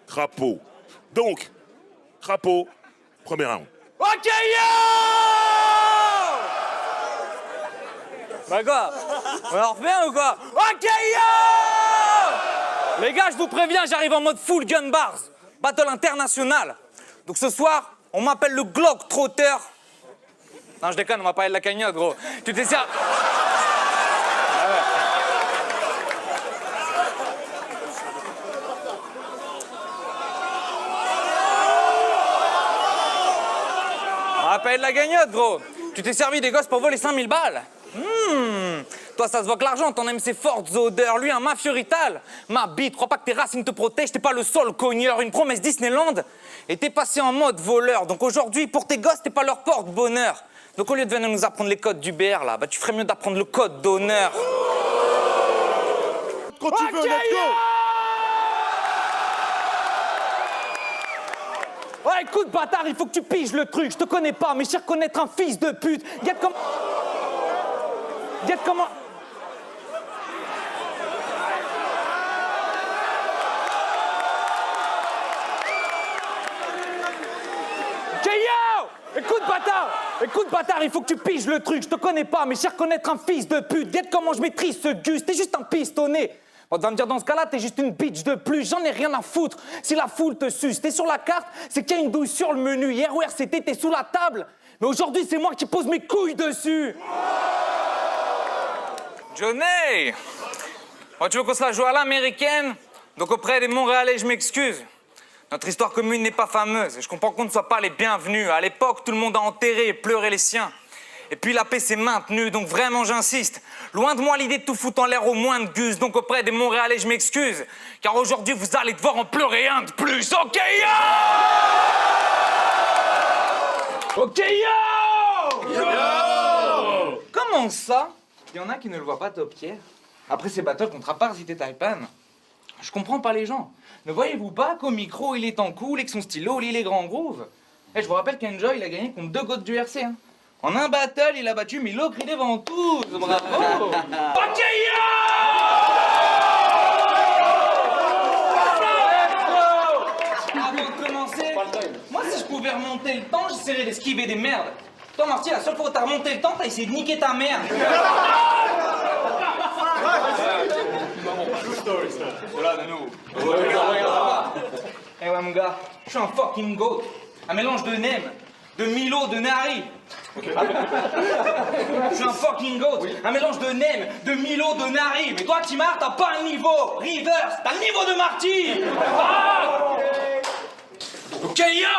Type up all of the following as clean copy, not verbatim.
crapaud. Donc, crapaud, premier round. Ok, yo! Bah quoi? On en refait un ou quoi? Ok, yo! Les gars, je vous préviens, j'arrive en mode full gun bars. Battle international. Donc ce soir, on m'appelle le Glock-Trotter. Non, je déconne, on va parler de la cagnotte, gros. Tu t'es servi... On va parler de la cagnotte, gros. Tu t'es servi des gosses pour voler 5000 balles. Toi, ça se voit que l'argent, t'en aimes ses fortes odeurs. Lui, un mafieux rital. Ma bite, crois pas que tes racines te protègent. T'es pas le seul cogneur. Une promesse Disneyland. Et t'es passé en mode voleur. Donc aujourd'hui, pour tes gosses, t'es pas leur porte-bonheur. Donc au lieu de venir nous apprendre les codes d'Uber, là, bah tu ferais mieux d'apprendre le code d'honneur. Quand tu veux, let's go! Ouais, écoute, bâtard, il faut que tu piges le truc. Je te connais pas, mais je sais reconnaître un fils de pute. Regarde comment... Écoute, bâtard, il faut que tu piges le truc. Je te connais pas, mais je sais reconnaître un fils de pute. Regarde comment je maîtrise ce gus. T'es juste un pistonné. On va me dire, dans ce cas-là, t'es juste une bitch de plus. J'en ai rien à foutre. Si la foule te suce, t'es sur la carte, c'est qu'il y a une douille sur le menu. Hier ou RCT, t'es sous la table. Mais aujourd'hui, c'est moi qui pose mes couilles dessus. Johnny! Oh, tu veux qu'on se la joue à l'américaine? Donc auprès des Montréalais, je m'excuse. Notre histoire commune n'est pas fameuse. Et je comprends qu'on ne soit pas les bienvenus. À l'époque, tout le monde a enterré et pleuré les siens. Et puis la paix s'est maintenue, donc vraiment j'insiste. Loin de moi l'idée de tout foutre en l'air au moins de gus. Donc auprès des Montréalais, je m'excuse. Car aujourd'hui, vous allez devoir en pleurer un de plus. Ok, yo! Ok, yo! Yo! Comment ça? Il y en a qui ne le voient pas, Top Pierre. Après ces battles contre Aparzité Taipan, je comprends pas les gens. Ne voyez-vous pas qu'au micro, il est en cool et que son stylo lit les grands grooves? Et je vous rappelle qu'Enjoy, il a gagné contre 2 goats du RC. Hein. En un battle, il a battu Milo Cri devant tous. Bravo! Ok, yo! Avant de commencer, moi, si je pouvais remonter le temps, j'essaierais d'esquiver des merdes. Toi, Marty, la seule fois où t'as remonté le temps, t'as essayé de niquer ta mère. C'est là de nous. Eh ouais, mon gars, je suis un fucking goat. Un mélange de Nem, de Milo, de Nari. Je suis un fucking goat. Un mélange de Nem, de Milo, de Nari. Mais toi, Timar, t'as pas un niveau. Reverse, t'as le niveau de Marty. Ah ok, yo!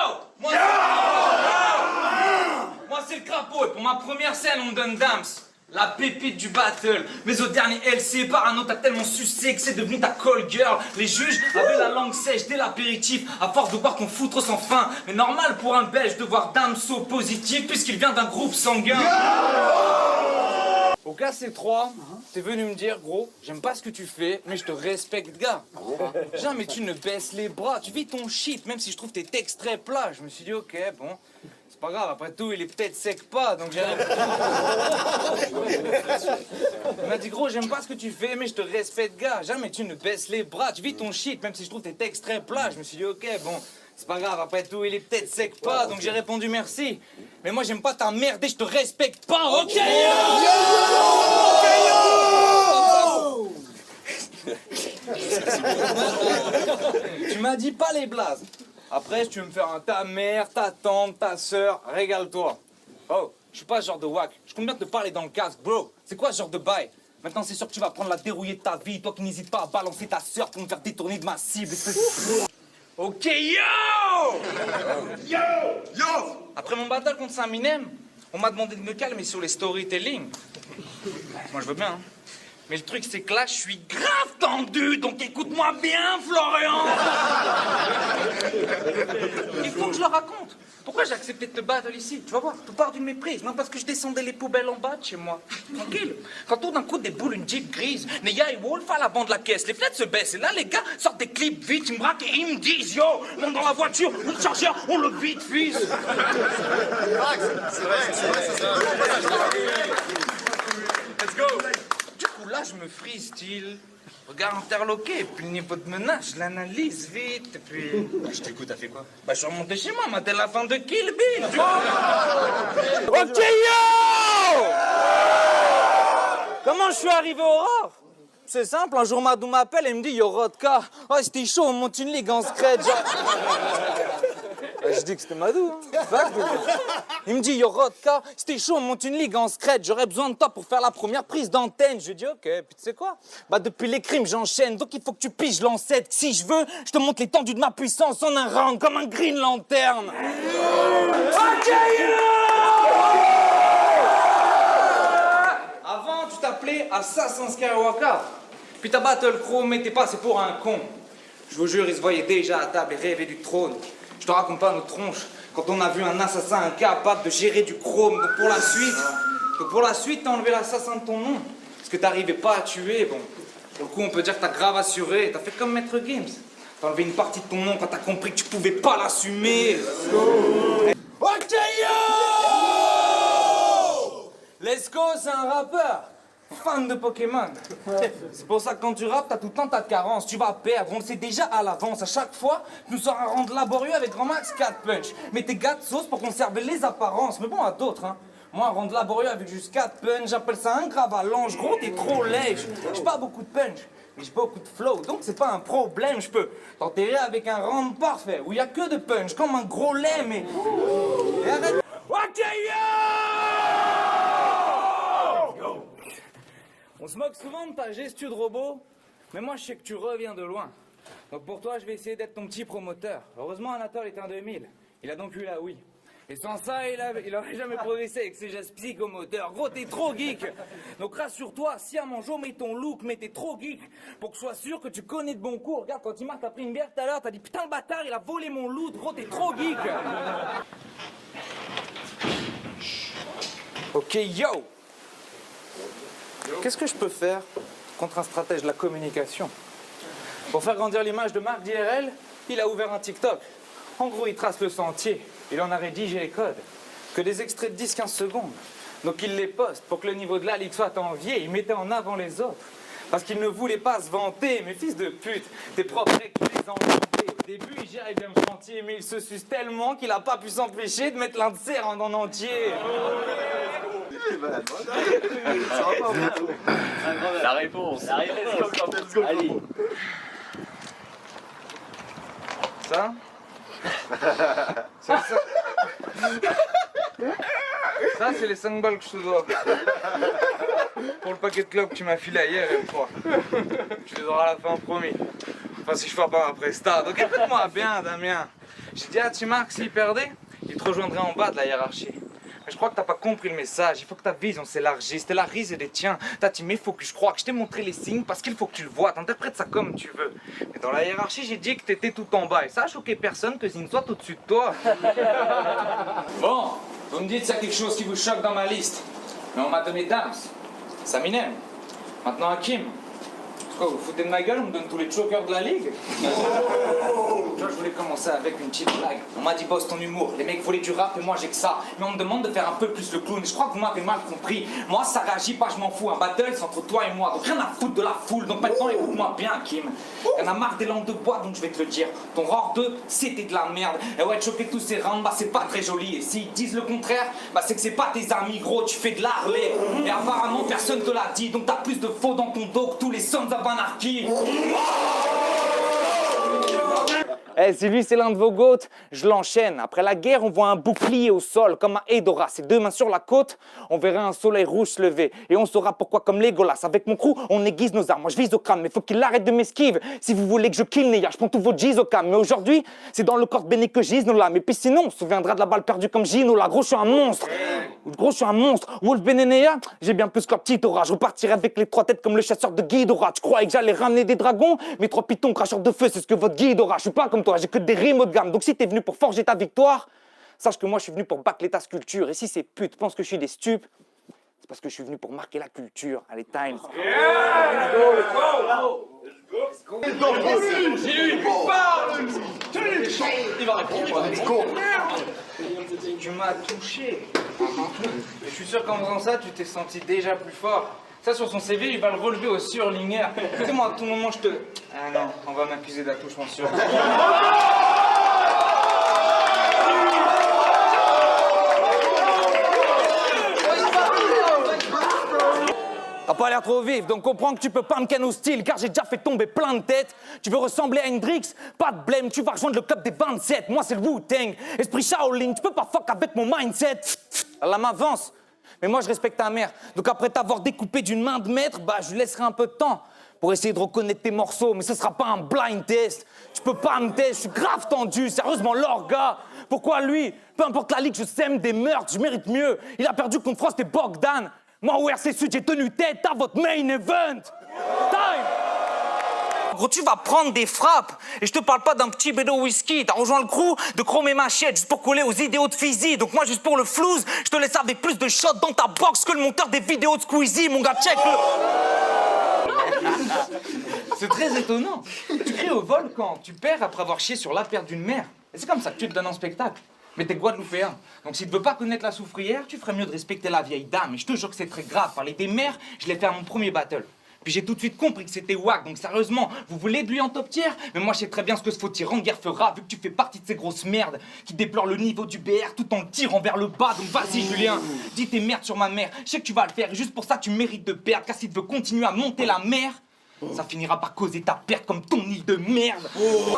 Moi, c'est le crapaud. Et pour ma première scène, on me donne Dams. La pépite du battle. Mais au dernier LC, Parano t'a tellement sucé que c'est devenu ta call girl. Les juges avaient la langue sèche dès l'apéritif, à force de boire ton foutre sans fin. Mais normal pour un Belge de voir Damso positif, puisqu'il vient d'un groupe sanguin. Au cas C3, t'es venu me dire, gros, j'aime pas ce que tu fais, mais je te respecte, gars. Jamais tu ne baisses les bras, tu vis ton shit, même si je trouve tes textes très plats. Je me suis dit, ok, bon, c'est pas grave, après tout, il est peut-être sec pas, donc j'ai... Il m'a dit, gros, j'aime pas ce que tu fais, mais je te respecte, gars. Jamais tu ne baisses les bras, tu vis ton shit, même si je trouve tes textes très plats. Je me suis dit, ok, bon, c'est pas grave, après tout, il est peut-être sec pas, donc j'ai répondu merci. Mais moi, j'aime pas ta merde et je te respecte pas, ok? Tu m'as dit pas les blazes. Après, si tu veux me faire un ta mère, ta tante, ta sœur, régale-toi. Oh, je suis pas ce genre de wack. Je compte bien te parler dans le casque, bro. C'est quoi ce genre de bail? Maintenant, c'est sûr que tu vas prendre la dérouillée de ta vie. Toi qui n'hésites pas à balancer ta sœur pour me faire détourner de ma cible. Ok, yo! Yo! Yo! Après mon battle contre Saint-Minem, on m'a demandé de me calmer sur les storytelling. Moi, je veux bien, hein. Mais le truc, c'est que là, je suis grave tendu, donc écoute-moi bien, Florian! Il faut que je le raconte. Pourquoi j'ai accepté de te battre ici? Tu vas voir, tout part d'une méprise. Non, parce que je descendais les poubelles en bas de chez moi. Tranquille. Quand tout d'un coup déboule une Jeep grise, Neya et Wolf à l'avant de la caisse, les fenêtres se baissent. Et là, les gars sortent des clips vite, ils me braquent et ils me disent, yo, monte dans la voiture, le chargeur, on le vide, fils. C'est vrai. Let's go. Du coup, là, je me freestyle. Regard interloqué, et puis le niveau de menace, je l'analyse vite, et puis... Je t'écoute, t'as fait quoi? Bah, je suis remonté chez moi, maté la fin de Kill Bill, tu vois. Ok, yo! Comment je suis arrivé au rap? C'est simple, un jour Madou m'appelle et me dit Yo Rodka, oh c'était chaud, on monte une ligue en scratch. Je dis que c'était Madou, hein. Vague. Il me dit Yo Rodka, c'était chaud, on monte une ligue en scratch, j'aurais besoin de toi pour faire la première prise d'antenne. Je lui dis ok, puis tu sais quoi? Bah depuis les crimes j'enchaîne, donc il faut que tu piges l'ancêtre. Si je veux, je te montre l'étendue de ma puissance en un round comme un Green Lantern. Ok, avant, tu t'appelais Assassin Skywalker. Puis ta battle chrome était passé pour un con. Je vous jure, il se voyait déjà à table et rêvait du trône. Je te raconte pas nos tronches. Quand on a vu un assassin incapable de gérer du chrome. Donc pour la suite, t'as enlevé l'assassin de ton nom. Parce que t'arrivais pas à tuer, bon. Pour le coup, on peut dire que t'as grave assuré. T'as fait comme Maître Games. T'as enlevé une partie de ton nom quand t'as compris que tu pouvais pas l'assumer. Ok, yo! Let's go, c'est un rappeur. Fan de Pokémon. C'est pour ça que quand tu rappes, t'as tout le temps ta carence. Tu vas perdre, on le sait déjà à l'avance. À chaque fois, tu nous sors un round laborieux avec grand max 4 punch. Mais t'es gars de sauce pour conserver les apparences. Mais bon, à d'autres, hein. Moi, un round laborieux avec juste 4 punch, j'appelle ça un grave allonge. Gros, t'es trop lèche. J'ai pas beaucoup de punch, mais j'ai beaucoup de flow. Donc c'est pas un problème, je peux t'enterrer avec un round parfait où y a que de punch, comme un gros lait, mais... Et arrête... Ok, yo! On se moque souvent de ta gestu de robot, mais moi je sais que tu reviens de loin. Donc pour toi, je vais essayer d'être ton petit promoteur. Heureusement, Anatole est un 2000. Il a donc eu la oui. Et sans ça, il aurait jamais progressé avec ses gestes psychomoteurs. Gros, t'es trop geek. Donc rassure-toi, si à mon jour, mets ton look, mais t'es trop geek. Pour que je sois sûr que tu connais de bons coups. Regarde, quand Imar t'a pris une bière tout à l'heure, t'as dit putain le bâtard, il a volé mon loot. Gros, t'es trop geek. Ok, yo! Qu'est-ce que je peux faire contre un stratège de la communication? Pour faire grandir l'image de Marc d'IRL, il a ouvert un TikTok. En gros, il trace le sentier. Il en a rédigé les codes. Que des extraits de 10-15 secondes. Donc il les poste pour que le niveau de la ligue soit envié. Il mettait en avant les autres. Parce qu'il ne voulait pas se vanter. Mais fils de pute, tes propres règles, tu les as inventées. Au début, il gérait bien le chantier, mais il se suce tellement qu'il n'a pas pu s'empêcher de mettre l'un de ses en entier. La réponse. Allez. Ça, c'est les 5 balles que je te dois. Pour le paquet de clopes que tu m'as filé hier, M3. Tu les auras à la fin, promis. Enfin, si je fais pas ma presta. Donc écoute-moi bien, Damien. J'ai dit à Timark, s'il perdait, il te rejoindrait en bas de la hiérarchie. Mais je crois que t'as pas compris le message. Il faut que ta vision s'élargisse. T'es la rise et des tiens. T'as dit, mais faut que je croie que je t'ai montré les signes parce qu'il faut que tu le vois. T'interprètes ça comme tu veux. Mais dans la hiérarchie, j'ai dit que t'étais tout en bas. Et ça a choqué personne que Zine soit au-dessus de toi. Bon, vous me dites s'il y a quelque chose qui vous choque dans ma liste. Mais on m'a donné Dams, Saminem, maintenant Hakim. Quoi, vous foutez de ma gueule, on me donne tous les chokers de la ligue. Tu vois, je voulais commencer avec une petite blague. On m'a dit boss ton humour, les mecs voulaient du rap et moi j'ai que ça. Mais on me demande de faire un peu plus le clown. Je crois que vous m'avez mal compris. Moi ça réagit pas, je m'en fous. Un battle c'est entre toi et moi, donc rien à foutre de la foule. Donc maintenant écoute-moi bien Kim. Y'en a marre des lampes de bois, donc je vais te le dire. Ton Roar 2, c'était de la merde. Et ouais, choquer tous ces rounds, bah c'est pas très joli. Et s'ils disent le contraire, bah c'est que c'est pas tes amis gros, tu fais de l'Harley. Et apparemment personne te l'a dit, donc t'as plus de faux dans ton dos que tous les sons of anarchie. Eh, si lui c'est l'un de vos goats, je l'enchaîne. Après la guerre, on voit un bouclier au sol, comme un Hedora. Ses 2 mains sur la côte, on verrait un soleil rouge se lever. Et on saura pourquoi, comme Legolas, avec mon crew, on aiguise nos armes. Moi je vise au crâne, mais faut qu'il arrête de m'esquive. Si vous voulez que je kill Neya, je prends tous vos G's au calme. Mais aujourd'hui, c'est dans le corps de Béné que Gino là. Mais puis sinon, on se souviendra de la balle perdue comme Gino là. Gros, je suis un monstre. Gros, je suis un monstre. Wolf Beneneya, j'ai bien plus que leur petit aura. Je repartirai avec les 3 têtes comme le chasseur de Ghidorah. Tu croyais que j'allais ramener des dragons? Mes 3 pitons cracheurs de feu, c'est ce que votre guide aura. Je suis pas comme toi, j'ai que des rimes haut de gamme. Donc si t'es venu pour forger ta victoire, sache que moi je suis venu pour bâcler ta sculpture. Et si ces putes pensent que je suis des stupes, c'est parce que je suis venu pour marquer la culture. Allez, Times. Il va répondre. Tu m'as touché. Et je suis sûr qu'en faisant ça, tu t'es senti déjà plus fort. Ça, sur son CV, il va le relever au surligneur. Écoutez-moi, à tout moment, je te... Ah non, on va m'accuser d'attouchement sûr. T'as pas l'air trop vif, donc comprends que tu peux pas me canner au style, car j'ai déjà fait tomber plein de têtes. Tu veux ressembler à Hendrix? Pas de blême, tu vas rejoindre le club des 27. Moi, c'est le Wu-Tang. Esprit Shaolin, tu peux pas fuck avec mon mindset. La m'avance. Mais moi, je respecte ta mère. Donc après t'avoir découpé d'une main de maître, bah, je lui laisserai un peu de temps pour essayer de reconnaître tes morceaux. Mais ce sera pas un blind test. Tu peux pas me tester, je suis grave tendu. Sérieusement, l'orga. Pourquoi lui? Peu importe la ligue, je sème des meurtres, je mérite mieux. Il a perdu contre Frost et Bogdan. Moi, au RC Sud, j'ai tenu tête à votre main event. Time! Gros, tu vas prendre des frappes. Et je te parle pas d'un petit bédo whisky. T'as rejoint le crew de Chrome et Machette juste pour coller aux idéaux de Fizzy. Donc moi, juste pour le flouze, je te laisse avec plus de shots dans ta box que le monteur des vidéos de Squeezie. Mon gars, check le... C'est très étonnant. Tu cries au volcan, tu perds après avoir chié sur la perte d'une mère. Et c'est comme ça que tu te donnes en spectacle. Mais t'es Guadeloupéen. Donc si tu veux pas connaître la soufrière, tu ferais mieux de respecter la vieille dame. Et je te jure que c'est très grave. Parler des mères, je l'ai fait à mon premier battle. Puis j'ai tout de suite compris que c'était wack. Donc sérieusement, vous voulez de lui en top tier? Mais moi je sais très bien ce que ce faux tyran-guerre fera, vu que tu fais partie de ces grosses merdes qui déplorent le niveau du BR tout en le tirant vers le bas. Donc vas-y Julien, dis tes merdes sur ma mère. Je sais que tu vas le faire et juste pour ça tu mérites de perdre. Car si tu veux continuer à monter la mer, ça finira par causer ta perte comme ton île de merde. Faut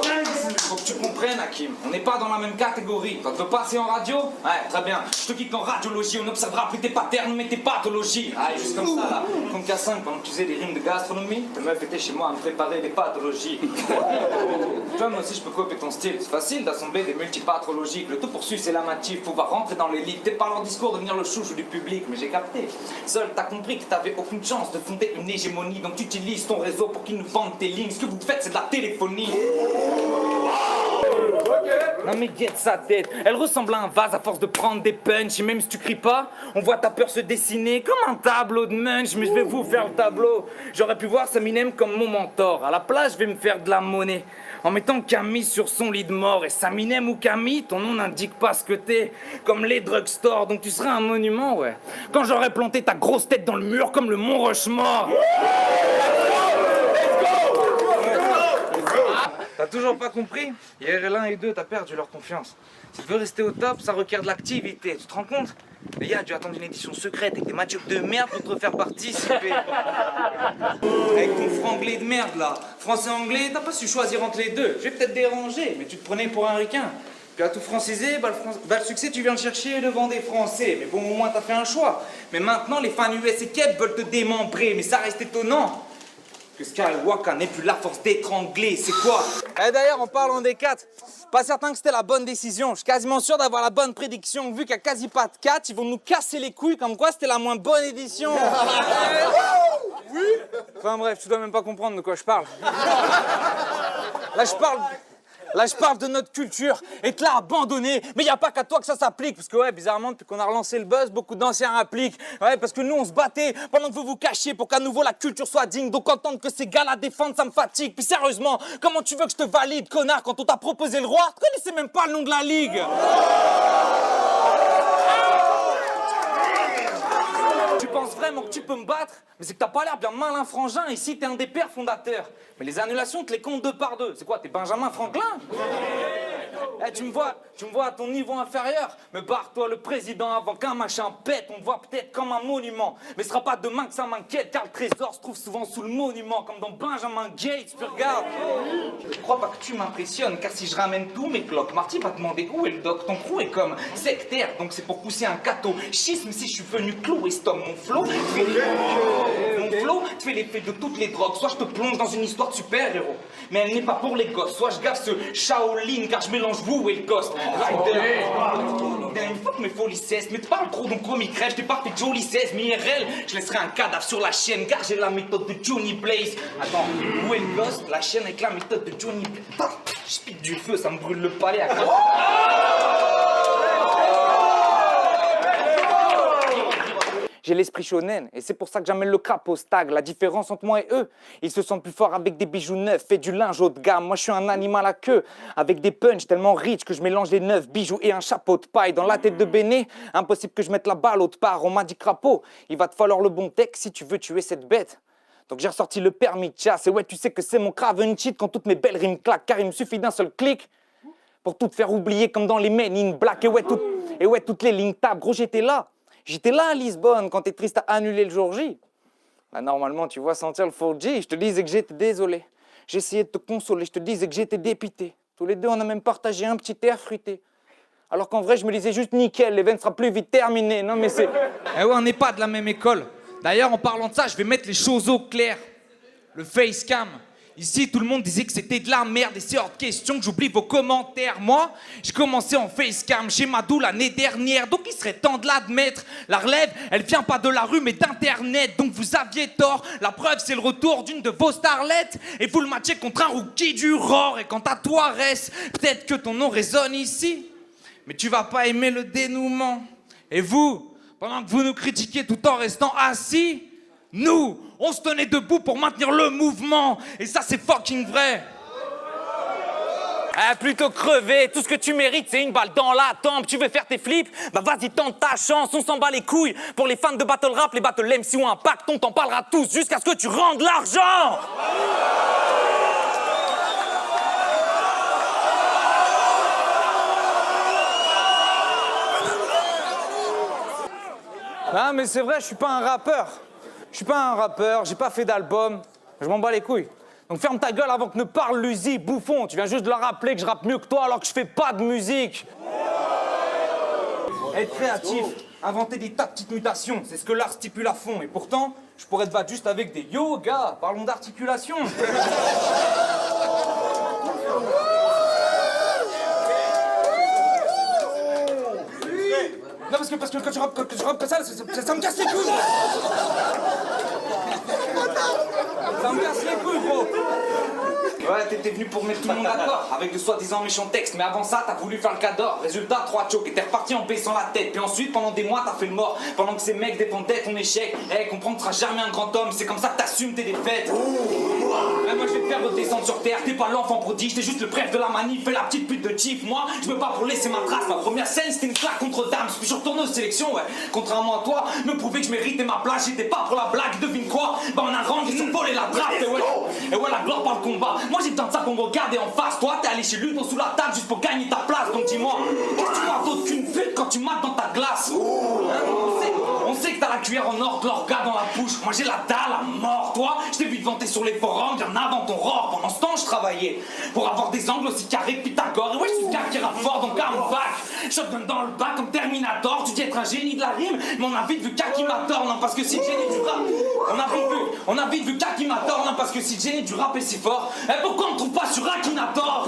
que tu comprennes, Hakim. On n'est pas dans la même catégorie. Quand tu veux passer en radio, ouais, très bien. Je te quitte en radiologie. On n'observera plus tes patterns, mais tes pathologies. Ah, juste comme ça, là. Comme K5, pendant que tu faisais des rimes de gastronomie, la meuf était chez moi à me préparer des pathologies. Toi, moi aussi, je peux copier ton style. C'est facile d'assembler des multipathologiques. Le tout poursuit, c'est l'amatif. Pouvoir rentrer dans l'élite. T'es pas leur discours, devenir le chouchou du public. Mais j'ai capté. Seul, t'as compris que t'avais aucune chance de fonder une hégémonie. Donc tu utilises ton réseau pour qu'ils nous vendent tes lignes. Ce que vous faites, c'est de la téléphonie. Non mais guette sa tête, elle ressemble à un vase à force de prendre des punchs. Et même si tu cries pas, on voit ta peur se dessiner comme un tableau de Munch. Mais je vais vous faire le tableau. J'aurais pu voir Saminem comme mon mentor. À la place, je vais me faire de la monnaie en mettant Camille sur son lit de mort. Et Saminem ou Camille, ton nom n'indique pas ce que t'es. Comme les drugstores, donc tu seras un monument, ouais. Quand j'aurais planté ta grosse tête dans le mur comme le Mont Rushmore. T'as toujours pas compris? Hier, l'un et deux, t'as perdu leur confiance. Si tu veux rester au top, ça requiert de l'activité. Tu te rends compte? Les gars, tu attends une édition secrète avec des matchs de merde pour te faire participer. Avec ton franglais de merde là, français-anglais, t'as pas su choisir entre les deux. Je vais peut-être déranger, mais tu te prenais pour un ricain. Puis à tout franciser, le succès, tu viens le chercher devant des Français. Mais bon, au moins, t'as fait un choix. Mais maintenant, les fans US et Keb veulent te démembrer. Mais ça reste étonnant que Skywalker n'ait plus la force d'étrangler, c'est quoi? Et d'ailleurs, en parlant des 4, pas certain que c'était la bonne décision. Je suis quasiment sûr d'avoir la bonne prédiction. Vu qu'il n'y a quasi pas de 4, ils vont nous casser les couilles comme quoi c'était la moins bonne édition. Oui. Enfin bref, tu dois même pas comprendre de quoi je parle. Là, je parle de notre culture et te l'a abandonné. Mais il n'y a pas qu'à toi que ça s'applique. Parce que, ouais, bizarrement, depuis qu'on a relancé le buzz, beaucoup d'anciens appliquent. Ouais, parce que nous, on se battait pendant que vous vous cachiez pour qu'à nouveau la culture soit digne. Donc, entendre que ces gars la défendent, ça me fatigue. Puis, sérieusement, comment tu veux que je te valide, connard, quand on t'a proposé le roi? Tu connaissais même pas le nom de la ligue. Tu penses vraiment que tu peux me battre? Mais c'est que t'as pas l'air bien malin frangin. Ici, t'es un des pères fondateurs. Mais les annulations, te les comptes 2 par 2. C'est quoi, t'es Benjamin Franklin? Eh, tu me vois à ton niveau inférieur. Mais barre-toi le président avant qu'un machin pète. On me voit peut-être comme un monument. Mais ce sera pas demain que ça m'inquiète. Car le trésor se trouve souvent sous le monument. Comme dans Benjamin Gates, tu regardes. Je crois pas que tu m'impressionnes. Car si je ramène tous mes cloques, Marty va demander où est le doc. Ton crew est comme sectaire. Donc c'est pour pousser un cateau. Schisme si je suis venu clouer stop mon flow. Mon flow, tu fais l'effet de toutes les drogues. Soit je te plonge dans une histoire de super-héros, mais elle n'est pas pour les gosses. Soit je gaffe ce Shaolin, car je mélange vous et le Ghost Rider. Une fois que mes folies cessent, mais tu parles trop, donc gros crève. Je t'ai pas fait Jolie 16, mais IRL, je laisserai un cadavre sur la chaîne, car j'ai la méthode de Johnny Blaze. Attends, où est le Ghost? La chaîne avec la méthode de Johnny Blaze. Je pique du feu, ça me brûle le palais à cause. J'ai l'esprit shonen et c'est pour ça que j'amène le crapaud stag. La différence entre moi et eux, ils se sentent plus forts avec des bijoux neufs et du linge haut de gamme. Moi je suis un animal à queue avec des punchs tellement riches que je mélange les 9 bijoux et un chapeau de paille. Dans la tête de Béné, impossible que je mette la balle autre part. On m'a dit crapaud, il va te falloir le bon texte si tu veux tuer cette bête. Donc j'ai ressorti le permis de chasse et ouais tu sais que c'est mon Craven cheat quand toutes mes belles rimes claquent car il me suffit d'un seul clic pour tout te faire oublier comme dans les Men in Black. Et ouais, toutes les lignes tables. Gros, j'étais là à Lisbonne quand t'es triste à annuler le jour J. Bah, normalement, tu vois sentir le 4G. Je te disais que j'étais désolé. J'essayais de te consoler. Je te disais que j'étais dépité. Tous les deux, on a même partagé un petit air fruité. Alors qu'en vrai, je me disais juste nickel, l'événement sera plus vite terminé. Non, mais c'est... Eh ouais, on n'est pas de la même école. D'ailleurs, en parlant de ça, je vais mettre les choses au clair. Le facecam. Ici, tout le monde disait que c'était de la merde et c'est hors de question que j'oublie vos commentaires. Moi, j'ai commencé en facecam chez Madou l'année dernière, donc il serait temps de l'admettre. La relève, elle vient pas de la rue mais d'internet, donc vous aviez tort. La preuve, c'est le retour d'une de vos starlettes et vous le matchez contre un rookie du Roar. Et quant à toi, Rest, peut-être que ton nom résonne ici, mais tu vas pas aimer le dénouement. Et vous, pendant que vous nous critiquez tout en restant assis, nous, on se tenait debout pour maintenir le mouvement. Et ça, c'est fucking vrai. Plutôt crever, tout ce que tu mérites, c'est une balle dans la tempe. Tu veux faire tes flips? Bah vas-y, tente ta chance, on s'en bat les couilles. Pour les fans de battle rap, les battle MC ou Impact, on t'en parlera tous jusqu'à ce que tu rendes l'argent. Ah mais c'est vrai, je suis pas un rappeur. Je suis pas un rappeur, j'ai pas fait d'album, je m'en bats les couilles. Donc ferme ta gueule avant que ne parle l'Uzi, bouffon. Tu viens juste de leur rappeler que je rappe mieux que toi alors que je fais pas de musique. Être créatif, inventer des tas de petites mutations, c'est ce que l'art stipule à fond. Et pourtant, je pourrais te battre juste avec des yoga. Parlons d'articulation. Non, parce que quand je rappe comme ça me casse les couilles. Ça me casse les couilles, gros. Ouais, t'étais venu pour mettre tout le monde d'accord avec de soi-disant méchants textes, mais avant ça, t'as voulu faire le cador. Résultat, 3 chokes et t'es reparti en baissant la tête. Puis ensuite, pendant des mois, t'as fait le mort. Pendant que ces mecs défendaient ton échec. Comprends que tu seras jamais un grand homme, c'est comme ça que t'assumes tes défaites. Moi, je vais te faire redescendre sur terre. T'es pas l'enfant prodige, t'es juste le bref de la manif. Fais la petite pute de Chief. Moi, je me bats pour laisser ma trace. Ma première scène, c'était une claque contre Dams. Puis je suis retourné aux sélections, ouais. Contrairement à toi, me prouver que je méritais ma place. J'étais pas pour la blague, devine quoi? Bah, on a rang, ils ont volé la draft. Et ouais, la gloire par le combat. Moi, j'ai besoin de ça pour me regarder en face. Toi, t'es allé chez Ludo sous la table juste pour gagner ta place. Donc dis-moi, qu'est-ce que tu vois d'autre qu'une pute quand tu mates dans ta glace? On sait que t'as la cuillère en or de l'orga dans la bouche. Moi, j'ai la dalle à mort. Toi, je t'ai vu te vanter sur les forums, bien avant ton roar. Pendant ce temps, je travaillais pour avoir des angles aussi carrés que Pythagore. Et ouais, je suis quelqu'un qui rappe fort, donc I'm back. Shotgun dans le bac comme Terminator. Tu dis être un génie de la rime, mais on a vite vu qu'Akimator. Non, parce que si le génie du rap, on a vite vu qu'Akimator. Non, parce que si le génie du rap est si fort, pourquoi on ne trouve pas sur Akinator?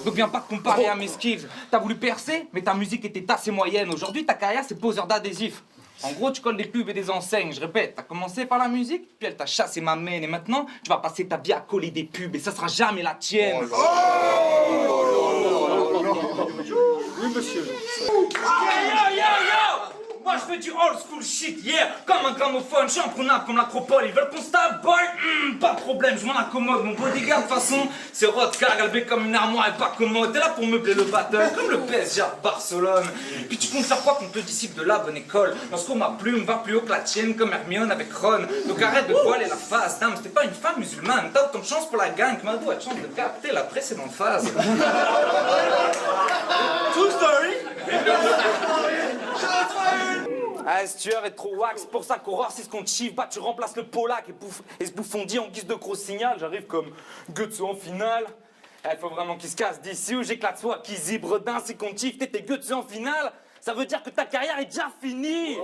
Donc viens pas te comparer à mes skills. T'as voulu percer, mais ta musique était assez moyenne. Aujourd'hui, ta carrière, c'est poseur d'adhésifs. En gros, tu colles des pubs et des enseignes. Je répète, t'as commencé par la musique, puis elle t'a chassé ma main. Et maintenant, tu vas passer ta vie à coller des pubs et ça sera jamais la tienne. Oui, monsieur. Moi je fais du old school shit, yeah. Comme un gramophone, je suis imprenable comme l'acropole. Ils veulent qu'on se tape, boy, pas de problème, je m'en accommode. Mon bodyguard de toute façon, c'est Rodka, galbé comme une armoire et pas commode. T'es là pour meubler le battle, comme le PSG à Barcelone. Puis tu comptes faire quoi contre le disciple de la bonne école? Lorsqu'on ma plume va plus haut que la tienne, comme Hermione avec Ron. Donc arrête de voiler la face, dame, c'était pas une femme musulmane. T'as autant de chance pour la gang que Mado a de chance de capter la précédente phase. True story. Si tu veux être trop wax, pour ça qu'Aurore c'est ce qu'on te chiffre. Bah tu remplaces le Polak et ce bouffon dit en guise de gros signal. J'arrive comme Gutsu en finale. Faut vraiment qu'il se casse d'ici ou j'éclate soit qui zibre d'un c'est qu'on te chiffre. T'es Gutsu en finale, ça veut dire que ta carrière est déjà finie.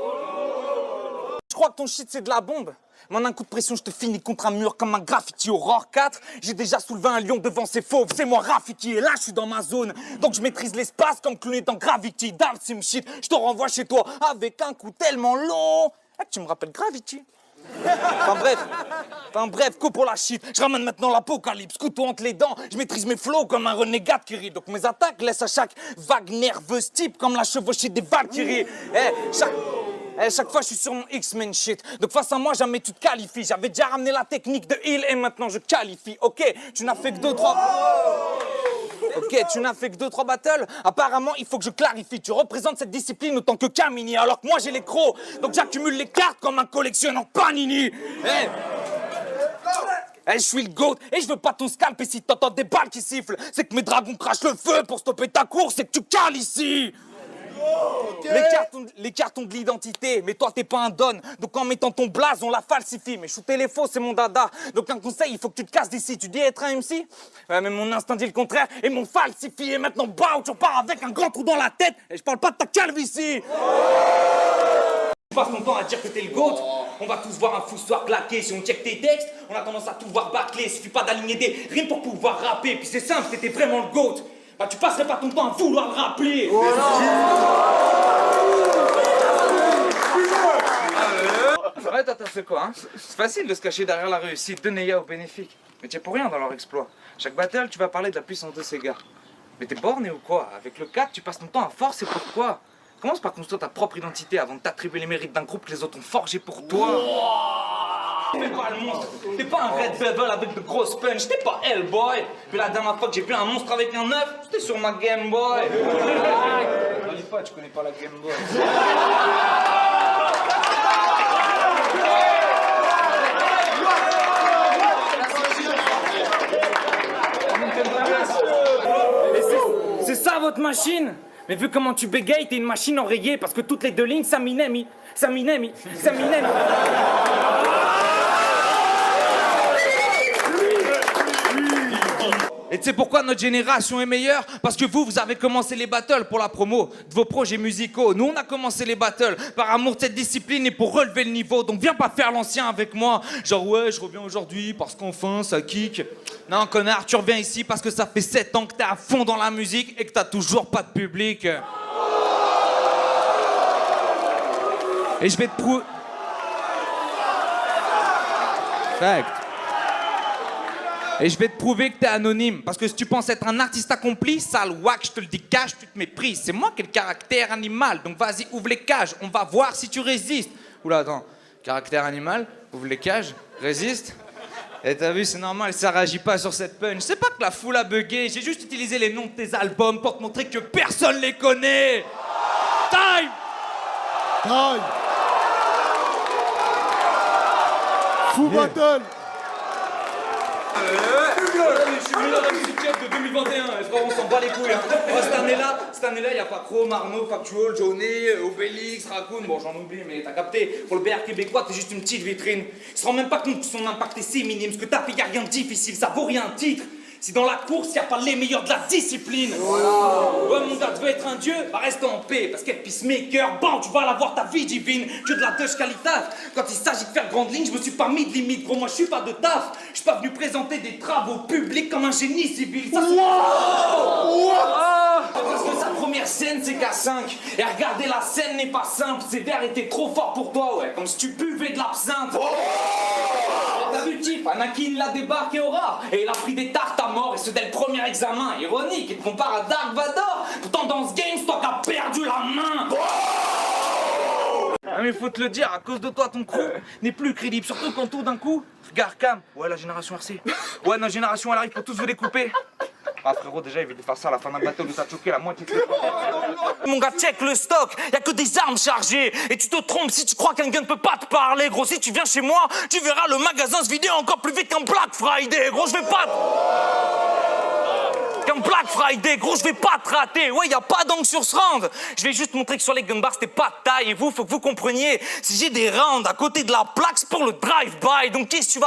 Je crois que ton shit c'est de la bombe. Mais en un coup de pression, je te finis contre un mur comme un graffiti Aurore 4. J'ai déjà soulevé un lion devant ses fauves, c'est moi Rafiki. Et là, je suis dans ma zone. Donc je maîtrise l'espace comme cloné dans Gravity. Damn sim shit, je te renvoie chez toi avec un coup tellement long. Tu me rappelles Gravity. Enfin bref, coup pour la shit. Je ramène maintenant l'apocalypse, couteau entre les dents. Je maîtrise mes flows comme un renégat qui rit. Donc mes attaques laissent à chaque vague nerveuse type comme la chevauchée des Valkyries. Chaque fois je suis sur mon X-Men shit. Donc face à moi jamais tu te qualifies. J'avais déjà ramené la technique de heal et maintenant je qualifie. Ok, tu n'as fait que 2-3... Ok, tu n'as fait que 2-3 battles. Apparemment, il faut que je clarifie. Tu représentes cette discipline autant que Kamini, alors que moi j'ai les crocs. Donc j'accumule les cartes comme un collectionneur Panini. Je suis le GOAT et je veux pas ton scalp. Et si t'entends des balles qui sifflent, c'est que mes dragons crachent le feu pour stopper ta course. C'est que tu cales ici. Les cartes ont de l'identité, mais toi t'es pas un don. Donc en mettant ton blaze, on la falsifie. Mais shooter les faux, c'est mon dada. Donc un conseil, il faut que tu te casses d'ici. Tu dis être un MC? Ouais, mais mon instinct dit le contraire et mon falsifié. Et maintenant, bah, tu repars avec un grand trou dans la tête. Et je parle pas de ta calvitie. Tu passes ton temps à dire que t'es le GOAT. On va tous voir un fou soir claqué. Si on check tes textes, on a tendance à tout voir bâclé. Suffit pas d'aligner des rimes pour pouvoir rapper. Puis c'est simple, t'étais vraiment le GOAT. Bah tu passerais pas ton temps à vouloir le rappeler. Ouais, t'as fait quoi, hein? C'est facile de se cacher derrière la réussite de Neya au bénéfique. Mais t'es pour rien dans leur exploit. Chaque battle, tu vas parler de la puissance de ces gars. Mais t'es borné ou quoi? Avec le 4, tu passes ton temps à force et pourquoi? Commence par construire ta propre identité avant de t'attribuer les mérites d'un groupe que les autres ont forgé pour toi. T'es pas le monstre, t'es pas un Red Bevel avec de grosses punch, t'es pas Hellboy. Puis la dernière fois que j'ai vu un monstre avec un œuf, c'était sur ma Game Boy. Non, dis pas, tu connais pas la Game Boy. C'est ça votre machine? Mais vu comment tu bégayes, t'es une machine enrayée parce que toutes les deux lignes, ça m'inème. Et tu sais pourquoi notre génération est meilleure? Parce que vous avez commencé les battles pour la promo de vos projets musicaux. Nous, on a commencé les battles par amour de cette discipline et pour relever le niveau. Donc viens pas faire l'ancien avec moi. Genre ouais, je reviens aujourd'hui parce qu'enfin ça kick. Non connard, tu reviens ici parce que ça fait 7 ans que t'es à fond dans la musique et que t'as toujours pas de public. Et je vais te prouver... Fact. Et je vais te prouver que t'es anonyme. Parce que si tu penses être un artiste accompli, sale wack, je te le dis cash, tu te méprises. C'est moi qui ai le caractère animal. Donc vas-y, ouvre les cages. On va voir si tu résistes. Oula, attends. Caractère animal, ouvre les cages, résiste. Et t'as vu, c'est normal, ça réagit pas sur cette punch. C'est pas que la foule a bugué. J'ai juste utilisé les noms de tes albums pour te montrer que personne les connaît. Time! Time! Fou battle! Je suis venu dans la musique de 2021, frère, on s'en bat les couilles. Hein. Oh, cette année-là, y a pas Chrome, Arnaud, Factual, Johnny, Obélix, Raccoon, bon j'en oublie, mais t'as capté. Pour le BR québécois, t'es juste une petite vitrine. Il se rend même pas compte que son impact est si minime. Ce que t'as fait, y a rien de difficile, ça vaut rien un titre. Si dans la course, y a pas les meilleurs de la discipline. Ouais, mon gars, tu veux être un dieu? Bah reste en paix, parce qu'être peacemaker, bon, tu vas l'avoir ta vie divine. Que de la touch qualitative. Quand il s'agit de faire grande ligne, je me suis pas mis de limite. Gros, moi, je suis pas de taf. Je suis pas venu présenter des travaux publics comme un génie civil. Ça, parce que sa première scène, c'est qu'à 5. Et regarder la scène n'est pas simple. Ces verres étaient trop forts pour toi, ouais. Comme si tu buvais de l'absinthe. T'as vu le type, Anakin l'a débarqué au rare. Et il a pris des tartes à mort, et ce dès le premier examen. Ironique, il te compare à Dark Vador. Pourtant dans ce game, c'est toi qui as perdu la main. Ah mais faut te le dire, à cause de toi, ton crew n'est plus crédible. Surtout quand tout d'un coup, regarde Cam. Ouais, la génération RC. Ouais, notre génération, elle arrive pour tous vous découper. Ah frérot, déjà évite de faire ça à la fin d'un battle où t'as choqué la moitié de Mon gars, check le stock, y'a que des armes chargées. Et tu te trompes si tu crois qu'un gun peut pas te parler. Gros, si tu viens chez moi, tu verras le magasin se vider encore plus vite qu'un Black Friday. Gros, je vais pas... Qu'un Black Friday, gros, je vais pas te rater. Ouais, y a pas d'angle sur ce round. Je vais juste montrer que sur les gun bars, c'était pas de taille. Et vous, faut que vous compreniez, si j'ai des rounds à côté de la plaque, c'est pour le drive-by. Donc qu'est-ce que tu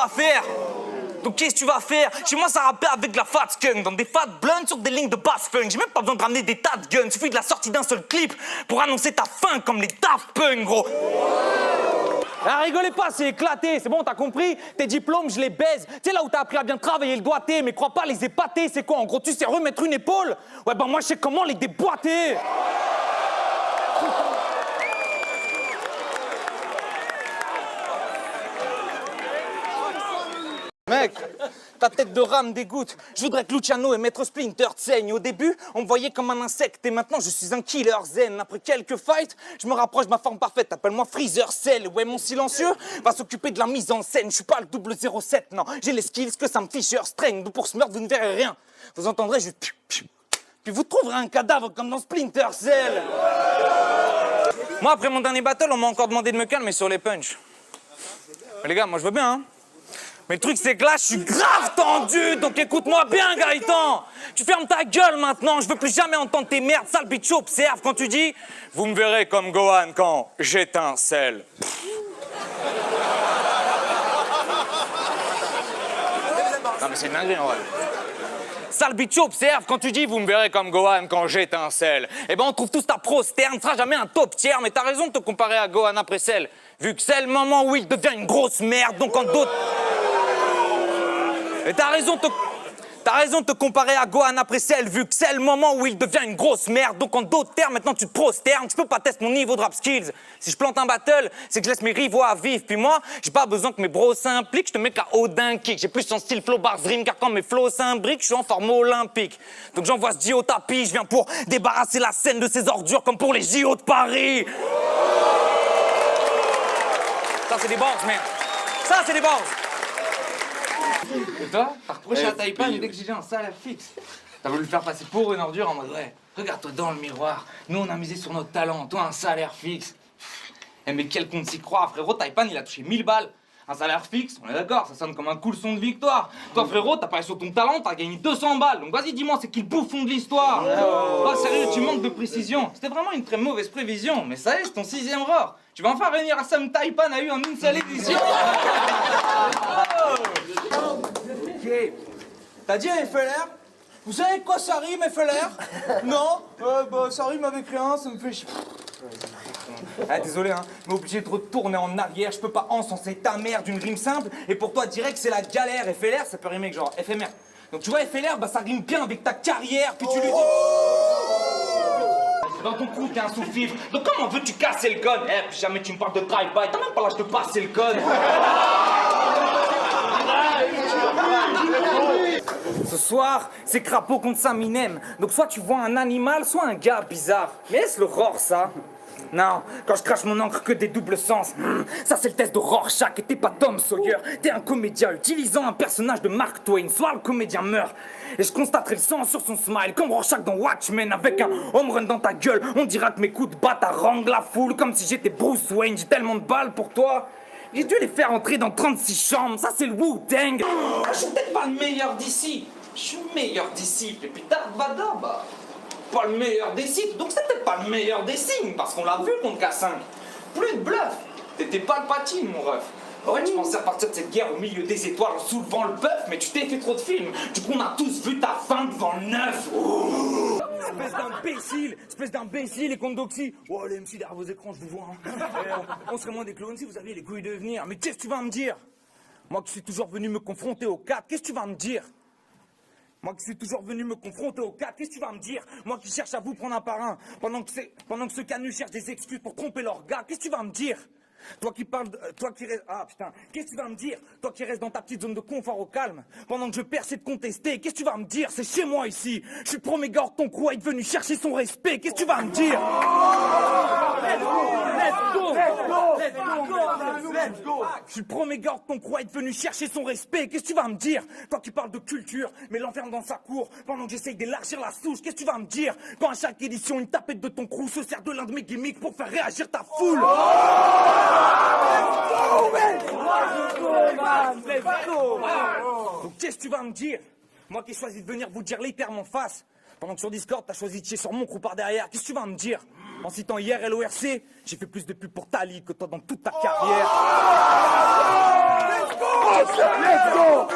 vas faire? Chez moi, ça rappelle avec de la fat skunk, dans des fat blunts sur des lignes de bass funk. J'ai même pas besoin de ramener des tas de guns. Suffit de la sortie d'un seul clip pour annoncer ta fin comme les Daft Punk, gros. Ah, rigolez pas, c'est éclaté, c'est bon, t'as compris? Tes diplômes, je les baise. Tu sais, là où t'as appris à bien travailler le doigté, mais crois pas les épater, c'est quoi? En gros, tu sais remettre une épaule? Ouais, bah moi, je sais comment les déboîter. Ta tête de rame dégoûte. Je voudrais que Luciano et Maître Splinter saignent. Au début, on me voyait comme un insecte et maintenant je suis un killer zen. Après quelques fights, je me rapproche de ma forme parfaite. Appelle-moi Freezer Cell. Ouais, mon silencieux va s'occuper de la mise en scène. Je suis pas le 007, non. J'ai les skills que Sam Fisher Strang. Pour ce meurtre, vous ne verrez rien. Vous entendrez juste piou, piou. Puis vous trouverez un cadavre comme dans Splinter Cell. Moi, après mon dernier battle, on m'a encore demandé de me calmer sur les punchs. Mais les gars, moi je veux bien, hein. Mais le truc, c'est que là, je suis grave tendu, donc écoute-moi bien, Gaëtan. Tu fermes ta gueule maintenant, je veux plus jamais entendre tes merdes, sale bitch. Observe quand tu dis « Vous me verrez comme Gohan quand j'étincelle ». Non mais c'est une dinguerie, en vrai. Sale bitch, observe quand tu dis « Vous me verrez comme Gohan quand j'étincelle ». Eh ben, on trouve tous ta prosterne, ne sera jamais un top tier, mais t'as raison de te comparer à Gohan après Cell, vu que c'est le moment où il devient une grosse merde, donc en d'autres... Et t'as raison de te comparer à Gohan après Cell, vu que c'est le moment où il devient une grosse merde. Donc en d'autres termes, maintenant tu te prosternes, tu peux pas tester mon niveau de rap skills. Si je plante un battle, c'est que je laisse mes rivaux à vivre. Puis moi, j'ai pas besoin que mes bros s'impliquent, je te mets KO d'un kick. J'ai plus son style flow bars rime, car quand mes flows s'imbriquent, je suis en forme olympique. Donc j'envoie ce J au tapis, je viens pour débarrasser la scène de ses ordures comme pour les JO de Paris. Ça c'est des bars, merde. Ça c'est des bars. Et toi, t'as reproché à Taipan dès que j'ai dit un salaire fixe. T'as voulu le faire passer pour une ordure en mode ouais, regarde-toi dans le miroir. Nous on a misé sur notre talent, toi un salaire fixe. Eh mais quel compte s'y croire, frérot, Taipan il a touché 1000 balles. Un salaire fixe, on est d'accord, ça sonne comme un cool son de victoire. Toi frérot, t'as parlé sur ton talent, t'as gagné 200 balles. Donc vas-y dis-moi, c'est qui le bouffon de l'histoire? Oh sérieux, tu manques de précision. C'était vraiment une très mauvaise prévision, mais ça y est, c'est ton 6e roar. Tu vas enfin réunir à Sam Taipan a eu en une seule édition. Ok. T'as dit à FLR? Vous savez quoi ça rime FLR? Non? Bah ça rime avec rien, ça me fait chier. Ah, désolé, hein, mais obligé de retourner en arrière, je peux pas encenser ta mère d'une rime simple, et pour toi direct c'est la galère. FLR ça peut rimer avec genre éphémère. Donc tu vois FLR, bah ça rime bien avec ta carrière, puis tu lui dis... Dans ton cou, t'es un sous-fifre. Donc comment veux-tu casser le code? Eh, puis jamais tu me parles de drive-by, t'as même pas l'âge de passer le code. Ce soir, c'est crapaud contre Saint-Minem. Donc soit tu vois un animal, soit un gars bizarre. Mais est-ce le Rorschach, ça? Non, quand je crache mon encre que des doubles sens. Ça c'est le test de Rorschach et t'es pas Tom Sawyer. T'es un comédien utilisant un personnage de Mark Twain. Soit le comédien meurt et je constaterai le sang sur son smile. Comme Rorschach dans Watchmen avec un home run dans ta gueule. On dira que mes coups de batte haranguent la foule comme si j'étais Bruce Wayne. J'ai tellement de balles pour toi. J'ai dû les faire entrer dans 36 chambres. Ça c'est le Wu-Tang. Je suis peut-être pas le meilleur d'ici. Je suis le meilleur disciple. Et puis Darth Vader, bah... pas le meilleur des sites, donc c'est peut-être pas le meilleur des signes, parce qu'on l'a vu contre K5. Plus de bluff, t'étais pas le patine, mon ref. Ouais, tu pensais à partir de cette guerre au milieu des étoiles en soulevant le bœuf, mais tu t'es fait trop de films. Du coup, on a tous vu ta fin devant le neuf. Espèce d'imbécile, et contre Doxy. Oh, les MC derrière vos écrans, je vous vois. Hein. On serait moins des clones si vous aviez les couilles de venir. Mais qu'est-ce que tu vas me dire? Moi qui suis toujours venu me confronter aux 4, qu'est-ce que tu vas me dire? Moi qui suis toujours venu me confronter aux 4, qu'est-ce que tu vas me dire? Moi qui cherche à vous prendre un par un, pendant que ce canus cherche des excuses pour tromper leur gars, qu'est-ce que tu vas me dire? Toi qui parles, toi qui reste, ah putain, qu'est-ce que tu vas me dire? Toi qui restes dans ta petite zone de confort au calme, pendant que je perds et de contester, qu'est-ce que tu vas me dire? C'est chez moi ici, je suis le premier gars hors de ton crew à être venu chercher son respect, qu'est-ce que tu vas me dire? Let's go! Je suis le premier gars hors de ton crew à être venu chercher son respect, qu'est-ce que tu vas me dire? Toi qui parles de culture, mais l'enferme dans sa cour, pendant que j'essaye d'élargir la souche, qu'est-ce que tu vas me dire? Quand à chaque édition, une tapette de ton crew se sert de l'un de mes gimmicks pour faire réagir ta foule. Donc qu'est-ce que tu vas me dire? Moi qui ai choisi de venir vous dire les termes en face, pendant que sur Discord t'as choisi de chier sur mon crew par derrière, qu'est-ce que tu vas me dire? En citant hier LORC, j'ai fait plus de pubs pour Tali que toi dans toute ta carrière. Let's go!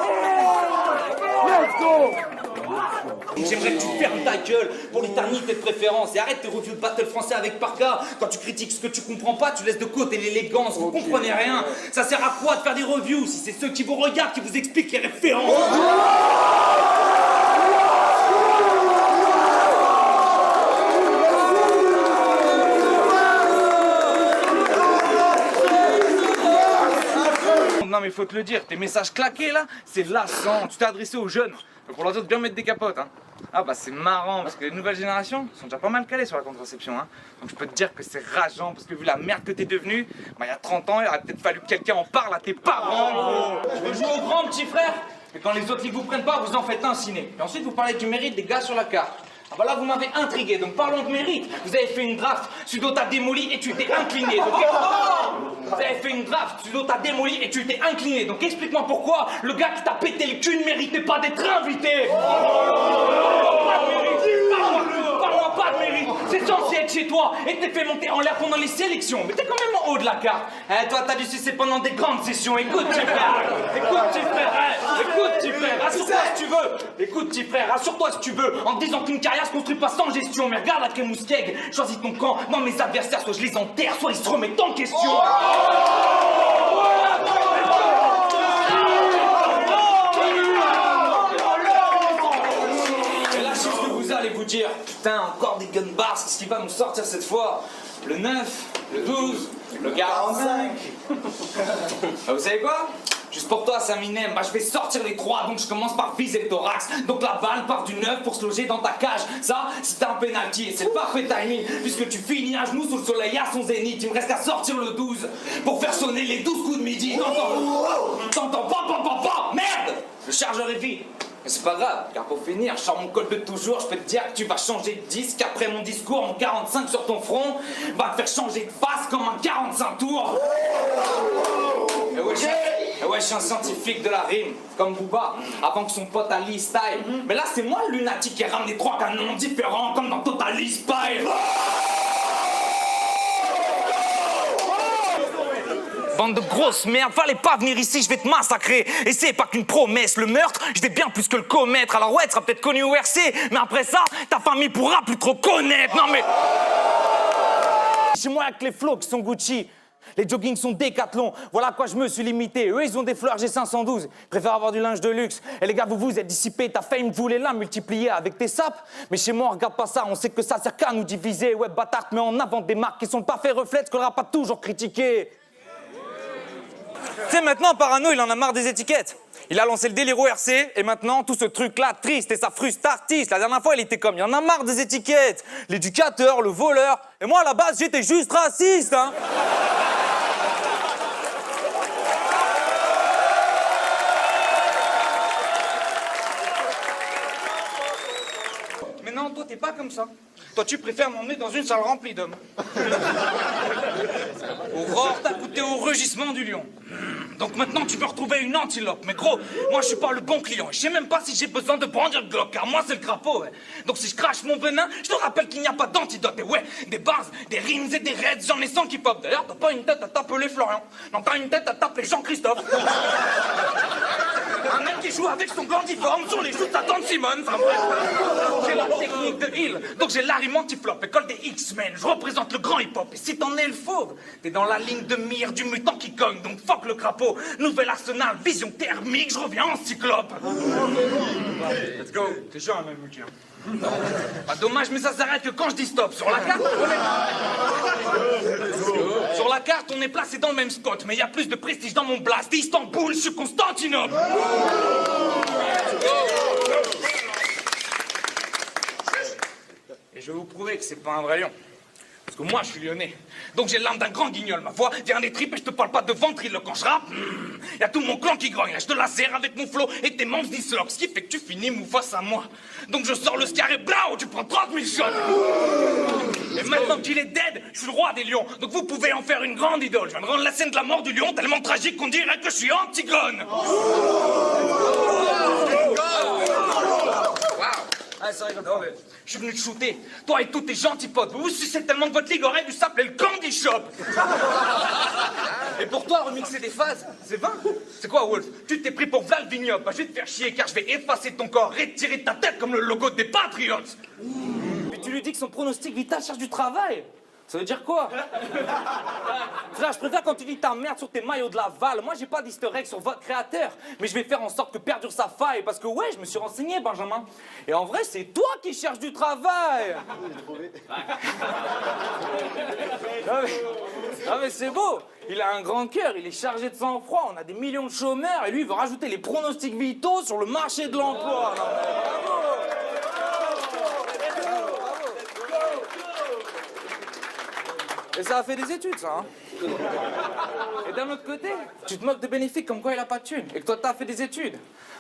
J'aimerais que tu fermes ta gueule pour l'éternité de préférence et arrête tes reviews de battle français avec Parka. Quand tu critiques ce que tu comprends pas, tu laisses de côté l'élégance, vous comprenez rien. Ça sert à quoi de faire des reviews si c'est ceux qui vous regardent qui vous expliquent les références? Non mais faut faut te le dire, tes messages claqués là, c'est lassant. Tu t'es adressé aux jeunes. Pour leur dire de bien mettre des capotes, hein. Ah bah c'est marrant, parce que les nouvelles générations sont déjà pas mal calées sur la contraception, hein. Donc je peux te dire que c'est rageant, parce que vu la merde que t'es devenue, bah il y a 30 ans, il aurait peut-être fallu que quelqu'un en parle à tes parents, gros. Je vais jouer au grand petit frère, et quand les autres ils vous prennent pas, vous en faites un ciné. Et ensuite vous parlez du mérite des gars sur la carte. Ah bah là vous m'avez intrigué, donc parlons de mérite. Vous avez fait une draft, Sudo t'a démoli et tu t'es incliné. Donc, vous avez fait une draft, Sudo t'a démoli et tu t'es incliné. Donc explique-moi pourquoi le gars qui t'a pété le cul ne méritait pas d'être invité. Pas de mérite. Parle-moi pas de mérite. C'est censé être chez toi et t'es fait monter en l'air pendant les sélections. Mais t'es quand même en haut de la carte. Eh, toi t'as dû sucer pendant des grandes sessions. Écoute petit frère. Écoute petit frère. Écoute petit frère. Rassure-toi si tu veux. Écoute petit frère. Rassure-toi si tu veux. En te disant qu'une carrière se construit pas sans gestion. Mais regarde à Kemousskeg. Choisis ton camp. Moi mes adversaires, soit je les enterre, soit ils se remettent en question. Vous dire, putain, encore des gun bars, qu'est-ce qui va nous sortir cette fois? Le 9, le 12, le 45. Vous savez quoi? Juste pour toi, Saminem, bah je vais sortir les 3, donc je commence par viser le thorax. Donc la balle part du 9 pour se loger dans ta cage. Ça, c'est un penalty et c'est le parfait timing, puisque tu finis à genoux sous le soleil à son zénith. Il me reste qu'à sortir le 12 pour faire sonner les 12 coups de midi. T'entends pas, merde! Le chargeur est vide. Mais c'est pas grave, car pour finir, je sors mon col de toujours, je peux te dire que tu vas changer de disque après mon discours, mon 45 sur ton front va te faire changer de face comme un 45 tours. Et ouais, je suis un scientifique de la rime, comme Booba, avant que son pote Ali style. Mais là, c'est moi le lunatique qui a ramené 3 canons différents, comme dans Total Spy. Bande de grosses merdes, fallait pas venir ici, je vais te massacrer. Et c'est pas qu'une promesse, le meurtre, je vais bien plus que le commettre. Alors ouais, tu seras peut-être connu au RC, mais après ça, ta famille pourra plus trop connaître. Non mais... Chez moi, avec les flots qui sont Gucci, les joggings sont Décathlon. Voilà à quoi je me suis limité. Eux, ils ont des fleurs G512. Ils préfèrent avoir du linge de luxe. Et les gars, vous êtes dissipés. Ta fame voulait là multiplier avec tes sapes. Mais chez moi, on regarde pas ça. On sait que ça sert qu'à nous diviser. Ouais, bâtard, mais en avant des marques qui sont le parfait reflet de ce qu'on n'aura pas toujours critiqué. Tu sais, maintenant, Parano, il en a marre des étiquettes. Il a lancé le délire au RC, et maintenant, tout ce truc-là, triste, et ça frustre artiste. La dernière fois, il était comme, il en a marre des étiquettes. L'éducateur, le voleur. Et moi, à la base, j'étais juste raciste, hein. Mais non, toi, t'es pas comme ça. Toi, tu préfères m'emmener dans une salle remplie d'hommes. Aurore, t'as goûté au rugissement du lion. Donc maintenant, tu peux retrouver une antilope. Mais gros, moi, je suis pas le bon client. Je sais même pas si j'ai besoin de brandir le Glock, car moi, c'est le crapaud. Ouais. Donc si je crache mon venin, je te rappelle qu'il n'y a pas d'antidote. Et ouais, des bases, des rimes et des raids, j'en ai 100 qui pop. D'ailleurs, t'as pas une tête à t'appeler Florian. Non, t'as une tête à t'appeler Jean-Christophe. Un mec qui joue avec son glandiforme sur les joues de sa tante Simone. Enfin bref, j'ai la technique de Hill, donc j'ai la rime anti-flop. École des X-Men, je représente le grand hip-hop. Et si t'en es le fauve, t'es dans la ligne de mire du mutant qui cogne. Donc fuck le crapaud, nouvel arsenal, vision thermique, je reviens en cyclope. Let's go. T'es chaud, même, Multier. Pas dommage, mais ça s'arrête que quand je dis stop. Sur la carte, sur la carte, on est placé dans le même spot, mais il y a plus de prestige dans mon blast. Istanbul, je suis Constantinople. Et je vais vous prouver que c'est pas un vrai lion. Parce que moi, je suis lyonnais. Donc j'ai l'âme d'un grand guignol. Ma voix vient des tripes et je te parle pas de ventrilo. Quand je rappe, y a tout mon clan qui grogne. Là, je te la serre avec mon flow et tes membres disloquent. Ce qui fait que tu finis mou face à moi. Donc je sors le scar et blau, tu prends 30 000 shots. Et maintenant qu'il est dead, je suis le roi des lions. Donc vous pouvez en faire une grande idole. Je viens de rendre la scène de la mort du lion tellement tragique qu'on dirait que je suis Antigone. Ah, ça rigole pas. Je suis venu te shooter, toi et tous tes gentils potes. Vous vous sucez tellement que votre ligue aurait dû s'appeler le Candy Shop. Et pour toi, remixer des phases, c'est vain. C'est quoi, Wolf? Tu t'es pris pour Val Vignoble. Bah, je vais te faire chier car je vais effacer ton corps, retirer ta tête comme le logo des Patriots. Mais tu lui dis que son pronostic vital cherche du travail. Ça veut dire quoi? Frère, je préfère quand tu dis ta merde sur tes maillots de Laval. Moi, j'ai pas d'easter egg sur votre créateur. Mais je vais faire en sorte que perdure sa faille. Parce que, ouais, je me suis renseigné, Benjamin. Et en vrai, c'est toi qui cherches du travail. Non, mais c'est beau. Il a un grand cœur, il est chargé de sang-froid. On a des millions de chômeurs. Et lui, il veut rajouter les pronostics vitaux sur le marché de l'emploi. Non, mais bravo. Et ça a fait des études, ça, hein. Et d'un autre côté, tu te moques de bénéfiques comme quoi il a pas de thunes. Et que toi, t'as fait des études.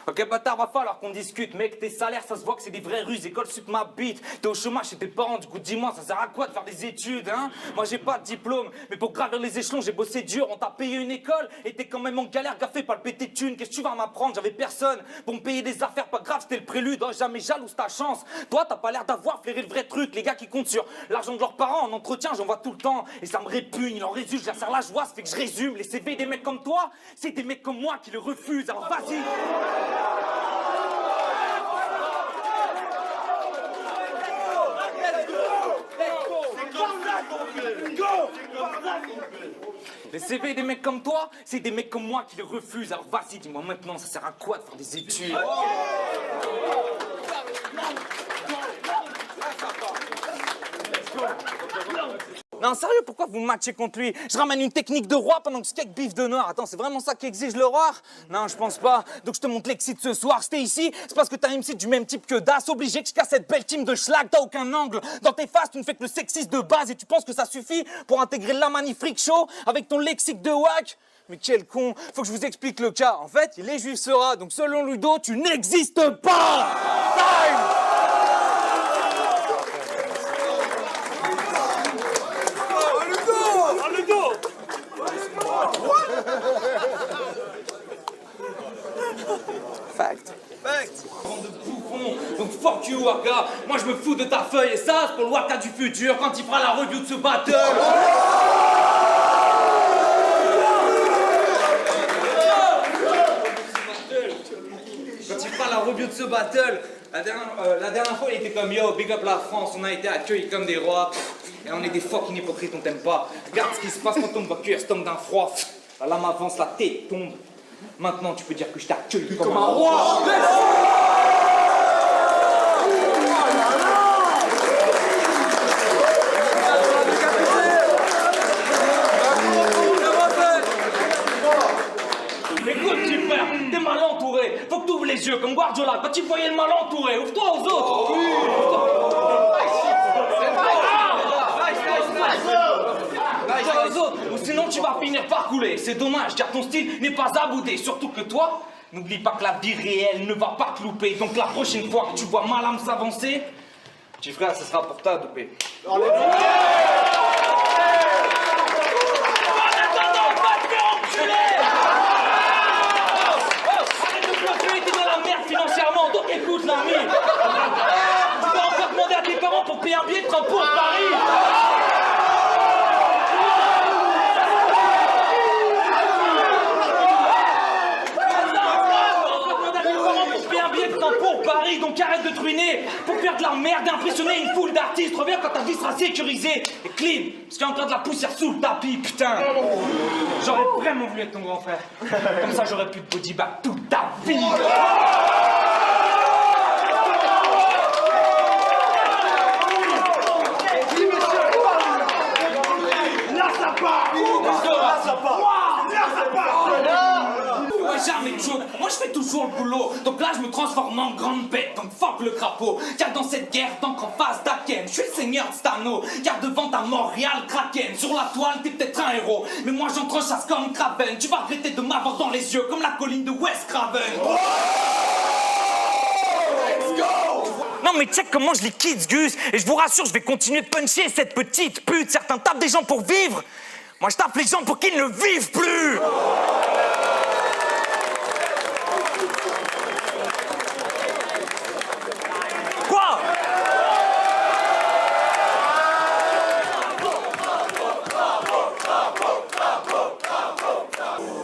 Ok, bâtard, va falloir qu'on discute. Mec, tes salaires, ça se voit que c'est des vraies ruses. École sup ma bite. T'es au chômage chez tes parents, du coup, dis-moi, ça sert à quoi de faire des études, hein? Moi, j'ai pas de diplôme, mais pour gravir les échelons, j'ai bossé dur. On t'a payé une école et t'es quand même en galère, gaffé, pas le pété de thunes. Qu'est-ce que tu vas m'apprendre? J'avais personne pour me payer des affaires, pas grave, c'était le prélude. Oh, jamais jalouse ta chance. Toi, t'as pas l'air d'avoir flairé le vrai truc. Les gars qui comptent sur l'argent de leurs parents en entretien, j'en vois tout le temps. Et ça me répugne, il en résulte, je la serre la joie, ça fait que je résume. Les CV des mecs comme toi, c'est des mecs comme moi qui le refusent. Alors vas-y. Les CV des mecs comme toi, c'est des mecs comme moi qui les refusent. Alors vas-y, dis-moi maintenant, ça sert à quoi de faire des études? Non, sérieux, pourquoi vous matchez contre lui? Je ramène une technique de roi pendant que ce cake biffe de noir. Attends, c'est vraiment ça qui exige le roi? Non, je pense pas. Donc je te montre l'exit ce soir. Si t'es ici, c'est parce que t'as un MC du même type que Das. Obligé que je casse cette belle team de schlag, t'as aucun angle. Dans tes faces, tu ne fais que le sexiste de base et tu penses que ça suffit pour intégrer la Freak Show avec ton lexique de wack? Mais quel con! Faut que je vous explique le cas. En fait, il est juif sera, donc selon Ludo, tu n'existes pas! Time! Fact. Bande de bouffons. Donc fuck you, Waka. Moi je me fous de ta feuille et ça c'est pour le Waka du futur quand il fera la review de ce battle. Quand il fera la review de ce battle, la dernière fois il était comme yo, big up la France, on a été accueillis comme des rois. Et on est des fucking hypocrites, on t'aime pas. Regarde ce qui se passe quand on va cuire cet homme d'un froid. La lame avance, la tête tombe. Maintenant, tu peux dire que je t'accueille comme un roi. Écoute, petit frère, t'es mal entouré. Faut que tu ouvres les yeux comme Guardiola. Quand tu voyais le mal entouré, ouvre-toi aux autres. Aux autres, ou sinon tu vas finir par couler. C'est dommage car ton style n'est pas à bouder. Surtout que toi, n'oublie pas que la vie réelle ne va pas te louper. Donc la prochaine fois que tu vois ma lame s'avancer, petit frère, ce sera pour ta dopé. Financièrement, donc écoute l'ami. Tu vas encore demander à tes parents pour payer un billet de train pour Paris. Pour Paris, donc arrête de truiner pour faire de la merde et impressionner une foule d'artistes. Reviens quand ta vie sera sécurisée et clean, parce qu'il y a encore de la poussière sous le tapis, putain. J'aurais vraiment voulu être ton grand frère. Comme ça, j'aurais pu te body bag toute ta vie. Là, ça part. Là, ça part. Ouais, jamais de joke. Moi je fais toujours le boulot. Donc là je me transforme en grande bête. Donc fuck le crapaud. Car dans cette guerre d'encre en face d'Aken, je suis le seigneur Stano. Car devant ta Montréal Kraken, sur la toile t'es peut-être un héros, mais moi j'entrechasse comme Kraven. Tu vas regretter de m'avoir dans les yeux comme la colline de West Craven. Let's go! Non mais check comment je les kids Gus. Et je vous rassure, je vais continuer de puncher cette petite pute. Certains tapent des gens pour vivre. Moi je tape les gens pour qu'ils ne vivent plus. Quoi?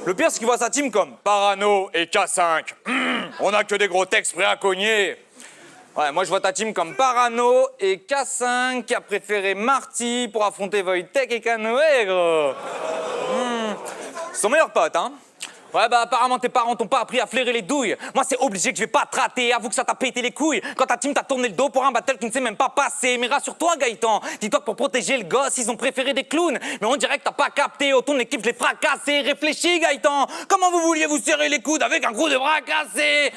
Le pire c'est qu'il voit sa team comme Parano et K5. On a que des gros textes prêts à cogner. Ouais, moi je vois ta team comme Parano et K5 qui a préféré Marty pour affronter Wojtek et Canoë, gros. Ils sont meilleurs potes, hein. Ouais, bah apparemment tes parents t'ont pas appris à flairer les douilles. Moi c'est obligé que je vais pas te rater, avoue que ça t'a pété les couilles. Quand ta team t'a tourné le dos pour un battle qui ne s'est même pas passé. Mais rassure-toi Gaëtan, dis-toi que pour protéger le gosse, ils ont préféré des clowns. Mais on dirait que t'as pas capté, au ton équipe je l'ai fracassé. Réfléchis Gaëtan, comment vous vouliez vous serrer les coudes avec un coup de bras cassé?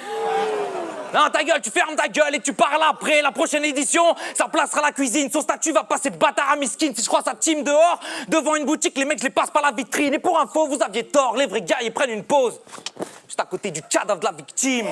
Non, ta gueule, tu fermes ta gueule et tu parles après. La prochaine édition, ça placera la cuisine. Son statut va passer de bâtard à miskin. Si je crois sa team dehors, devant une boutique, les mecs, je les passe par la vitrine. Et pour info, vous aviez tort. Les vrais gars, ils prennent une pause. Juste à côté du cadavre de la victime.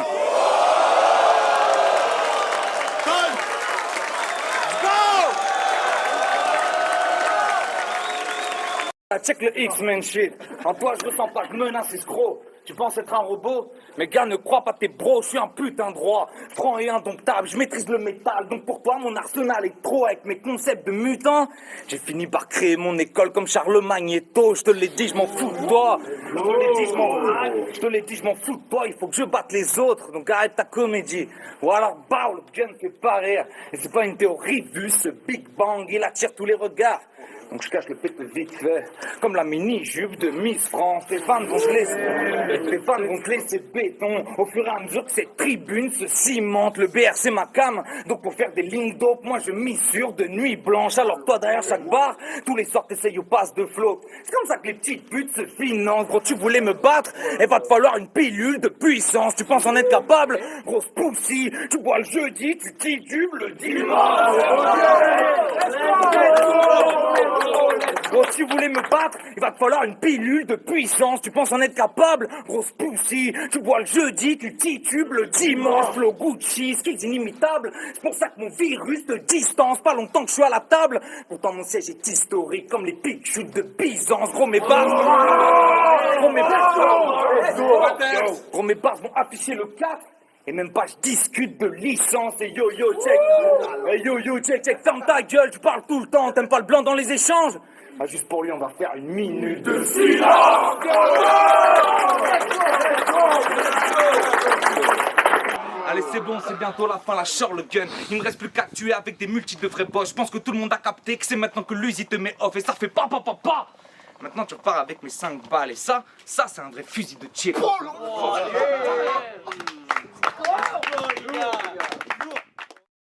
Check le X-Men shit. En toi, je ressens pas de menace, escroc. Tu penses être un robot? Mais gars, ne crois pas tes bros, je suis un putain de roi. Franc et indomptable, je maîtrise le métal. Donc pour toi, mon arsenal est trop avec mes concepts de mutant. J'ai fini par créer mon école comme Charlemagne et Tôt. Je te l'ai dit, je m'en fous de toi. Je te l'ai dit, je m'en fous de toi. Il faut que je batte les autres. Donc arrête ta comédie. Ou alors, bah, le gun fait pas rire. Et c'est pas une théorie vue, ce Big Bang, il attire tous les regards. Donc je cache le pète vite fait, comme la mini-jupe de Miss France. Les fans vont se laisser béton, au fur et à mesure que cette tribune se cimente. Le BR c'est ma cam, donc pour faire des lignes dope, moi je m'issure de nuit blanche. Alors toi derrière chaque bar, tous les sorts essayent au passe de flotte. C'est comme ça que les petites putes se financent. Gros, tu voulais me battre, il va te falloir une pilule de puissance. Tu penses en être capable? Grosse poussie, tu bois le jeudi, tu titubes le dimanche. Gros, si tu voulais me battre, il va te falloir une pilule de puissance. Tu penses en être capable? Grosse poussie, tu bois le jeudi, tu titubes le dimanche. Flow Gucci, skills inimitables. C'est pour ça que mon virus te distance. Pas longtemps que je suis à la table. Pourtant mon siège est historique comme les pics chutes de Byzance. Gros, mes bars vont afficher le 4. Et même pas je discute de licence. Et yo check, ferme ta gueule, tu parles tout le temps, t'aimes pas le blanc dans les échanges? Ah, juste pour lui on va faire une minute de silence. Allez, c'est bon, c'est bientôt la fin, la short le gun. Il me reste plus qu'à tuer avec des multiples de vrais boss. Je pense que tout le monde a capté que c'est maintenant que lui il te met off et ça fait pas. Maintenant tu repars avec mes 5 balles et ça c'est un vrai fusil de tir.